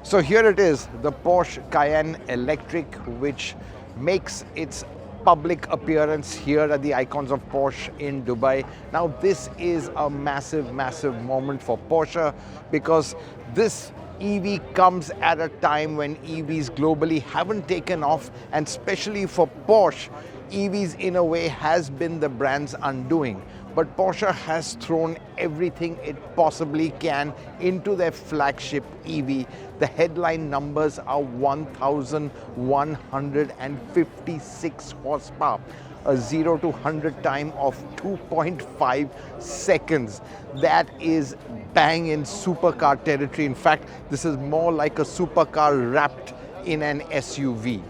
So here it is, the Porsche Cayenne Electric, which makes its public appearance here at the Icons of Porsche in Dubai. Now this is a massive moment for Porsche, because this EV comes at a time when EVs globally haven't taken off, and especially for Porsche, EVs in a way has been the brand's undoing. But Porsche has thrown everything it possibly can into their flagship EV. The headline numbers are 1,156 horsepower, a 0 to 100 time of 2.5 seconds. That is bang in supercar territory. In fact, this is more like a supercar wrapped in an SUV.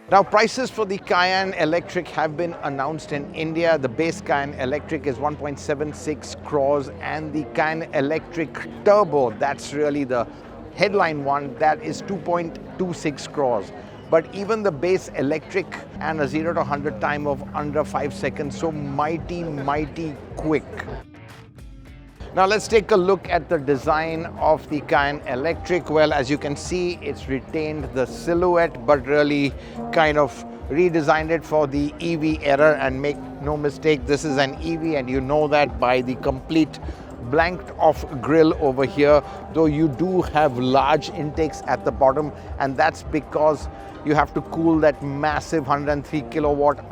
Now, prices for the Cayenne Electric have been announced in India. The base Cayenne Electric is 1.76 crores, and the Cayenne Electric Turbo, that's really the headline one, that is 2.26 crores. But even the base electric and a 0 to 100 time of under 5 seconds, so mighty quick. Now let's take a look at the design of the Cayenne Electric. Well, as you can see, it's retained the silhouette, but really kind of redesigned it for the EV era. And make no mistake, this is an EV, and you know that by the complete blanked off grille over here, though you do have large intakes at the bottom, and that's because you have to cool that massive 103 kilowatt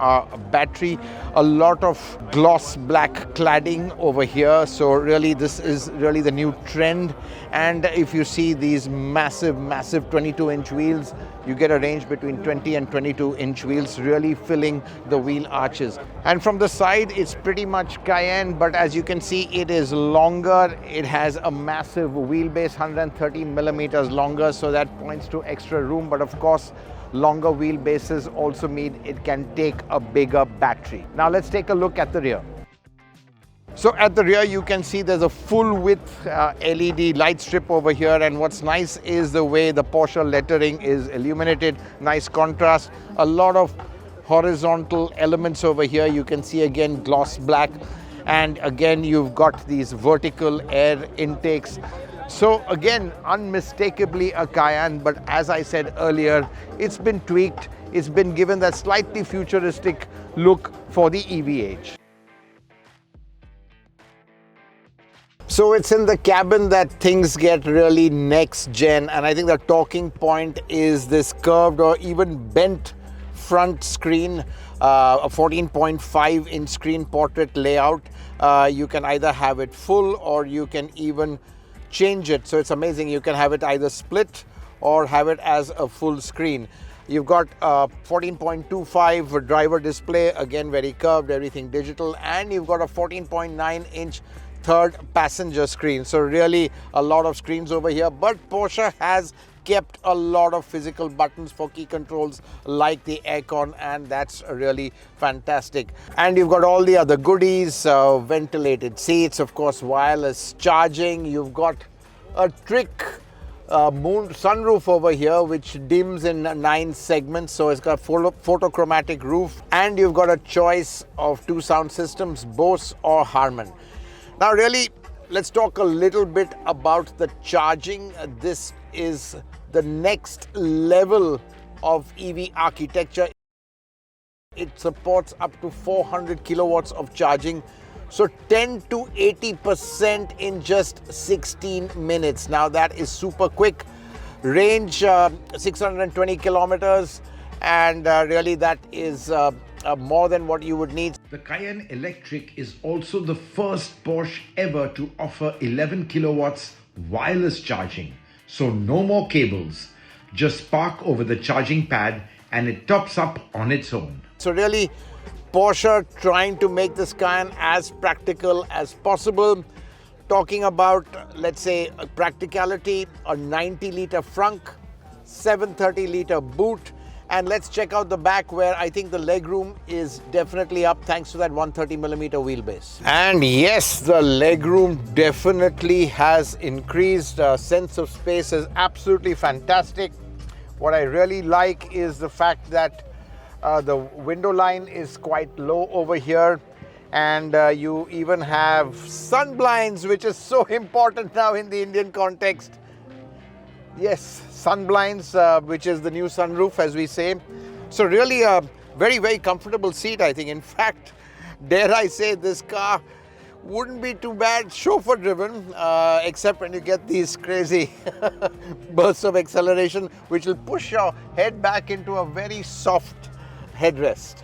battery. A lot of gloss black cladding over here, so really this is really the new trend. And if you see these massive 22-inch wheels, you get a range between 20 and 22-inch wheels, really filling the wheel arches. And from the side, it's pretty much Cayenne, but as you can see, it is longer. It has a massive wheelbase, 130 millimeters longer, so that points to extra room. But of course, longer wheelbases also mean it can take a bigger battery. Now let's take a look at the rear. So at the rear, you can see there's a full width LED light strip over here, and what's nice is the way the Porsche lettering is illuminated. Nice contrast, a lot of horizontal elements over here. You can see again gloss black, and again you've got these vertical air intakes. So again, unmistakably a Cayenne, but as I said earlier, it's been tweaked. It's been given that slightly futuristic look for the EV age. So it's in the cabin that things get really next gen, and I think the talking point is this curved or even bent front screen, a 14.5-inch screen portrait layout. You can either have it full or you can even change it. So it's amazing. You can have it either split or have it as a full screen. You've got a 14.25 driver display, again very curved, everything digital, and you've got a 14.9-inch third passenger screen. So really a lot of screens over here, but Porsche has kept a lot of physical buttons for key controls like the aircon, and that's really fantastic. And you've got all the other goodies, ventilated seats, of course wireless charging. You've got a trick sunroof over here which dims in 9 segments, so it's got photochromatic roof, and you've got a choice of 2 sound systems, Bose or Harman. Now really, let's talk a little bit about the charging. This is the next level of EV architecture. It supports up to 400 kilowatts of charging, so 10 to 80% in just 16 minutes. Now that is super quick. Range 620 kilometers, and really that is more than what you would need. The Cayenne Electric is also the first Porsche ever to offer 11 kilowatts wireless charging. So no more cables, just park over the charging pad and it tops up on its own. So really, Porsche trying to make this Cayenne as practical as possible. Talking about, let's say, a practicality, a 90-liter frunk, 730-liter boot. And let's check out the back, where I think the legroom is definitely up thanks to that 130mm wheelbase. And yes, the legroom definitely has increased. Sense of space is absolutely fantastic. What I really like is the fact that The window line is quite low over here, and you even have sun blinds, which is so important now in the Indian context. Yes, sun blinds, which is the new sunroof, as we say. So really a very, very comfortable seat, I think. In fact, dare I say, this car wouldn't be too bad chauffeur driven, except when you get these crazy bursts of acceleration, which will push your head back into a very soft headrest.